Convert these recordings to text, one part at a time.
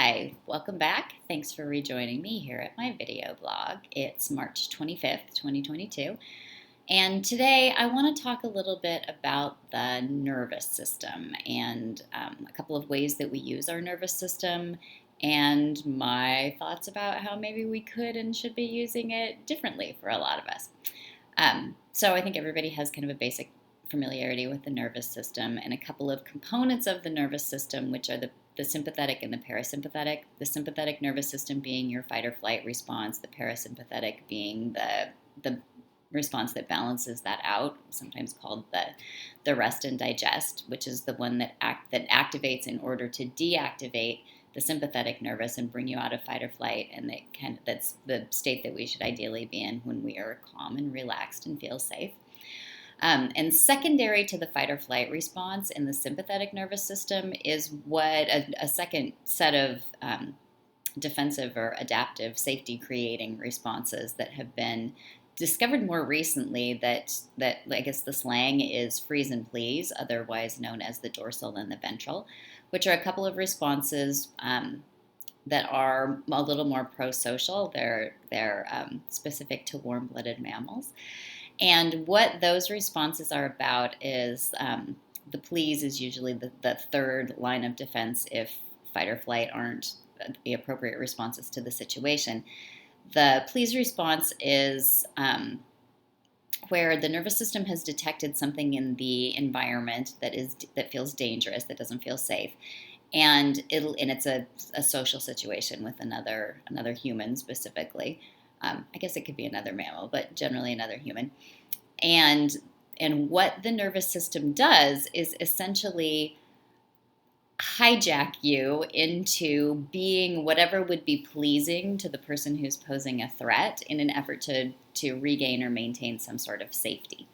Hi, welcome back. Thanks for rejoining me here at my video blog. It's March 25th, 2022, and today I want to talk a little bit about the nervous system and a couple of ways that we use our nervous system and my thoughts about how maybe we could and should be using it differently for a lot of us. So I think everybody has kind of a basic familiarity with the nervous system and a couple of components of the nervous system, which are the sympathetic and the parasympathetic. The sympathetic nervous system being your fight or flight response, the parasympathetic being the response that balances that out, sometimes called the rest and digest, which is the one that activates in order to deactivate the sympathetic nervous and bring you out of fight or flight, and that's the state that we should ideally be in when we are calm and relaxed and feel safe. And secondary to the fight or flight response in the sympathetic nervous system is what a second set of defensive or adaptive safety creating responses that have been discovered more recently that I guess the slang is freeze and please, otherwise known as the dorsal and the ventral, which are a couple of responses that are a little more pro-social. They're specific to warm-blooded mammals. And what those responses are about is the please is usually the third line of defense if fight or flight aren't the appropriate responses to the situation. The please response is where the nervous system has detected something in the environment that feels dangerous, that doesn't feel safe, and it's a social situation with another human specifically. I guess it could be another mammal, but generally another human. And what the nervous system does is essentially hijack you into being whatever would be pleasing to the person who's posing a threat in an effort to regain or maintain some sort of safety.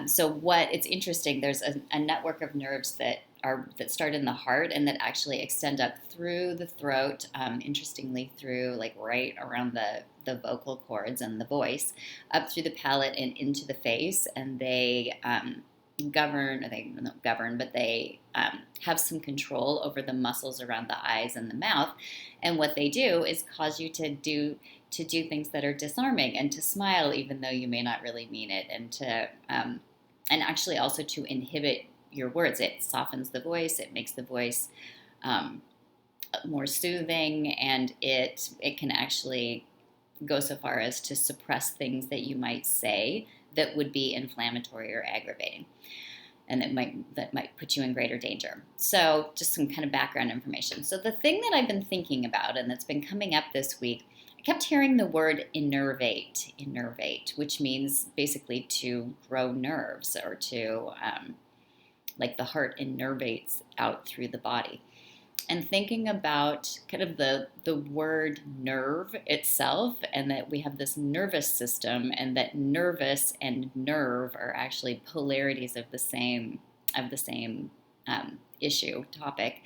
So it's interesting, there's a network of nerves that start in the heart and that actually extend up through the throat, interestingly through like right around the vocal cords and the voice, up through the palate and into the face, and they have some control over the muscles around the eyes and the mouth, and what they do is cause you to do things that are disarming and to smile even though you may not really mean it, and actually also to inhibit your words. It softens the voice, it makes the voice more soothing, and it can actually go so far as to suppress things that you might say that would be inflammatory or aggravating, and that might put you in greater danger. So just some kind of background information. So the thing that I've been thinking about and that's been coming up this week, I kept hearing the word innervate, which means basically to grow nerves, or to like the heart innervates out through the body. And thinking about kind of the word nerve itself, and that we have this nervous system, and that nervous and nerve are actually polarities of the same topic.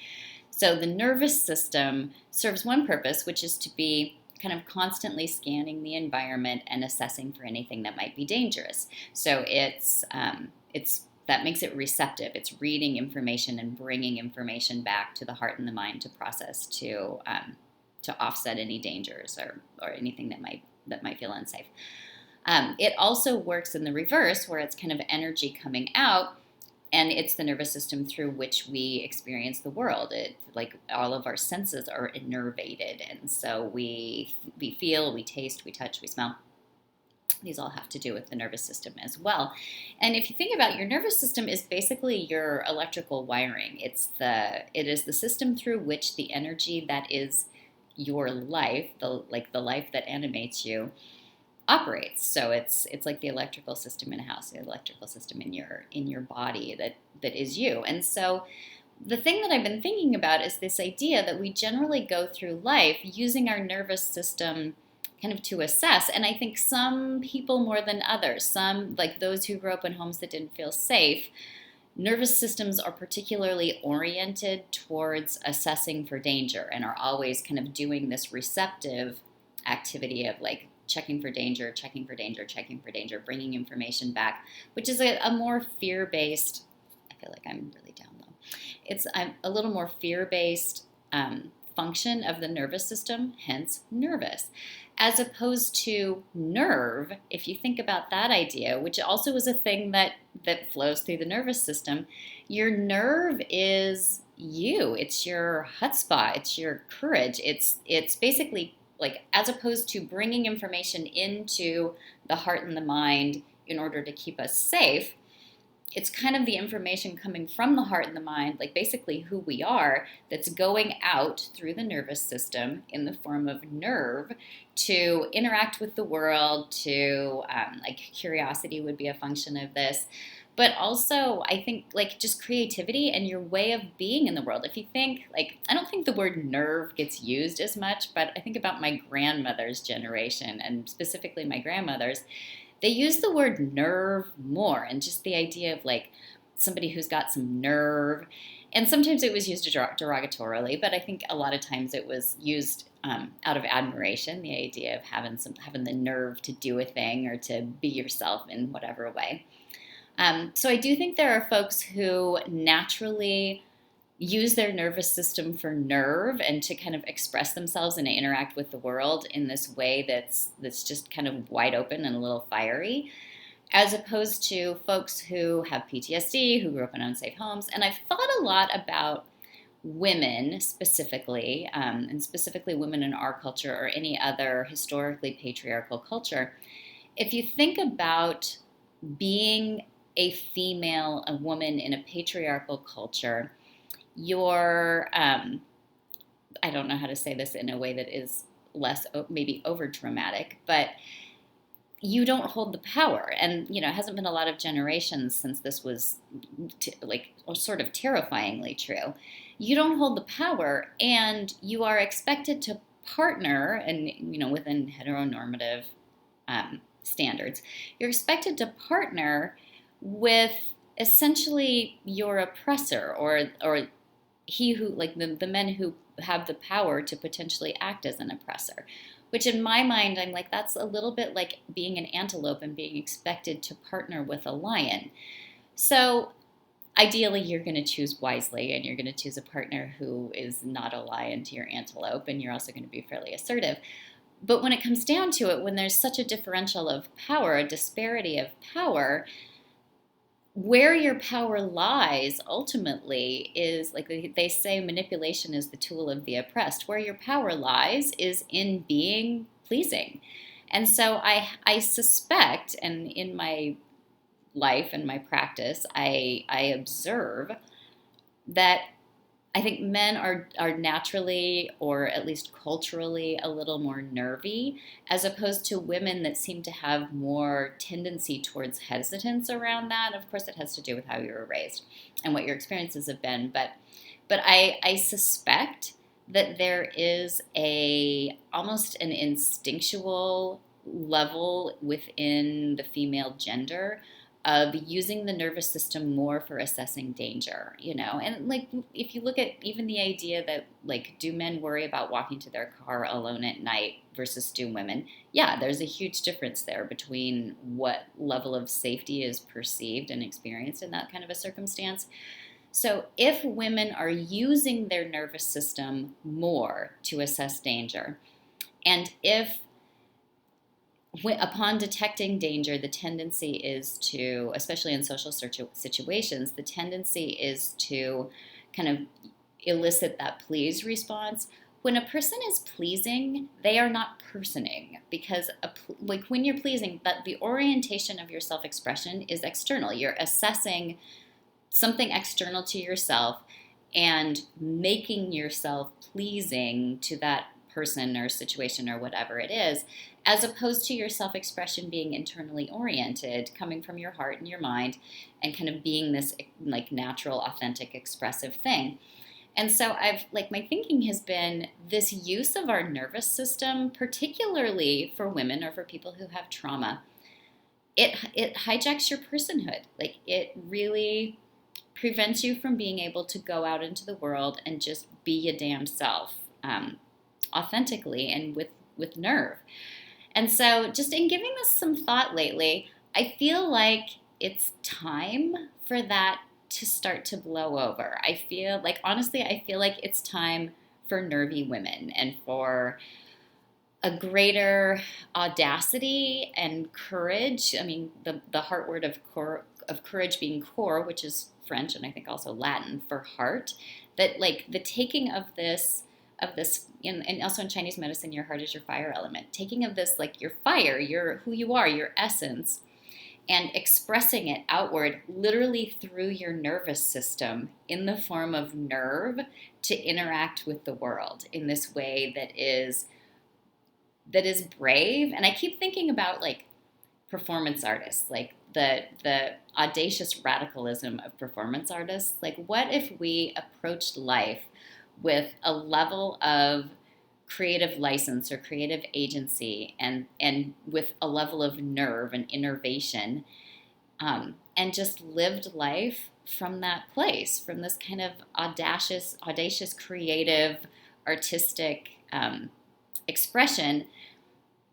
So the nervous system serves one purpose, which is to be kind of constantly scanning the environment and assessing for anything that might be dangerous. So it's that makes it receptive. It's reading information and bringing information back to the heart and the mind to process, to offset any dangers or anything that might feel unsafe. It also works in the reverse, where it's kind of energy coming out, and it's the nervous system through which we experience the world. Like all of our senses are innervated, and so we feel, we taste, we touch, we smell. These all have to do with the nervous system as well. And if you think about it, your nervous system is basically your electrical wiring. It is the system through which the energy that is your life, the life that animates you, operates. So it's like the electrical system in a house, the electrical system in your body that is you. And so the thing that I've been thinking about is this idea that we generally go through life using our nervous system kind of to assess. And I think some people more than others, some like those who grew up in homes that didn't feel safe, nervous systems are particularly oriented towards assessing for danger and are always kind of doing this receptive activity of like checking for danger, bringing information back, which is a more fear-based, I feel like I'm really down low. It's a little more fear-based function of the nervous system, hence nervous. As opposed to nerve, if you think about that idea, which also is a thing that flows through the nervous system, your nerve is you. It's your chutzpah. It's your courage. It's basically like, as opposed to bringing information into the heart and the mind in order to keep us safe, it's kind of the information coming from the heart and the mind, like basically who we are, that's going out through the nervous system in the form of nerve to interact with the world, to like curiosity would be a function of this. But also, I think like just creativity and your way of being in the world. If you think, like, I don't think the word nerve gets used as much, but I think about my grandmother's generation, and specifically my grandmother's, they use the word nerve more, and just the idea of like somebody who's got some nerve. And sometimes it was used derogatorily, but I think a lot of times it was used out of admiration, the idea of having the nerve to do a thing or to be yourself in whatever way. So I do think there are folks who naturally use their nervous system for nerve and to kind of express themselves and interact with the world in this way that's just kind of wide open and a little fiery, as opposed to folks who have PTSD, who grew up in unsafe homes. And I've thought a lot about women specifically, and specifically women in our culture or any other historically patriarchal culture. If you think about being a female, a woman in a patriarchal culture, you're, I don't know how to say this in a way that is less maybe over dramatic, but you don't hold the power. And, you know, it hasn't been a lot of generations since this was sort of terrifyingly true. You don't hold the power, and you are expected to partner, and, you know, within heteronormative standards, you're expected to partner with essentially your oppressor, or he who, like the men who have the power to potentially act as an oppressor, which in my mind, I'm like, that's a little bit like being an antelope and being expected to partner with a lion. So ideally, you're going to choose wisely, and you're going to choose a partner who is not a lion to your antelope, and you're also going to be fairly assertive. But when it comes down to it, when there's such a differential of power, a disparity of power, where your power lies ultimately is, like they say, manipulation is the tool of the oppressed. Where your power lies is in being pleasing. And so I suspect, and in my life and my practice, I observe that I think men are naturally, or at least culturally, a little more nervy, as opposed to women that seem to have more tendency towards hesitance around that. Of course, it has to do with how you were raised and what your experiences have been. But I suspect that there is almost an instinctual level within the female gender of using the nervous system more for assessing danger, you know? And like, if you look at even the idea that, like, do men worry about walking to their car alone at night versus do women? Yeah, there's a huge difference there between what level of safety is perceived and experienced in that kind of a circumstance. So if women are using their nervous system more to assess danger, and if upon detecting danger, the tendency is to, especially in social situations, the tendency is to kind of elicit that please response. When a person is pleasing, they are not personing, because like when you're pleasing, that the orientation of your self-expression is external. You're assessing something external to yourself and making yourself pleasing to that person or situation or whatever it is, as opposed to your self-expression being internally oriented, coming from your heart and your mind, and kind of being this like natural, authentic, expressive thing. And so my thinking has been this use of our nervous system, particularly for women or for people who have trauma, it hijacks your personhood. Like, it really prevents you from being able to go out into the world and just be your damn self, authentically and with nerve. And so just in giving this some thought lately, I feel like it's time for that to start to blow over. I feel like, honestly, I feel like it's time for nervy women and for a greater audacity and courage. I mean, the heart word of courage being core, which is French and I think also Latin for heart. That like the taking of this and also in Chinese medicine, your heart is your fire element. Taking of this like your fire, your who you are, your essence, and expressing it outward literally through your nervous system in the form of nerve to interact with the world in this way that is brave. And I keep thinking about like performance artists, like the audacious radicalism of performance artists. Like what if we approached life with a level of creative license or creative agency and with a level of nerve and innervation, and just lived life from that place, from this kind of audacious, creative, artistic expression.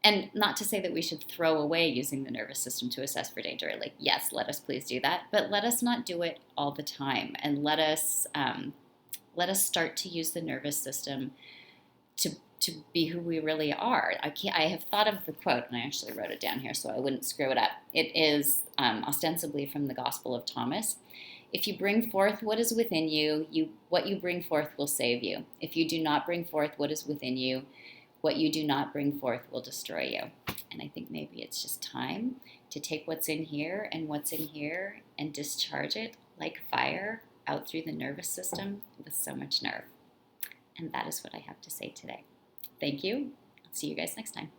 And not to say that we should throw away using the nervous system to assess for danger. Like, yes, let us please do that, but let us not do it all the time, and let us start to use the nervous system to be who we really are. I have thought of the quote, and I actually wrote it down here so I wouldn't screw it up. It is ostensibly from the Gospel of Thomas. If you bring forth what is within you, what you bring forth will save you. If you do not bring forth what is within you, what you do not bring forth will destroy you. And I think maybe it's just time to take what's in here and discharge it like fire out through the nervous system with so much nerve. And that is what I have to say today. Thank you. I'll see you guys next time.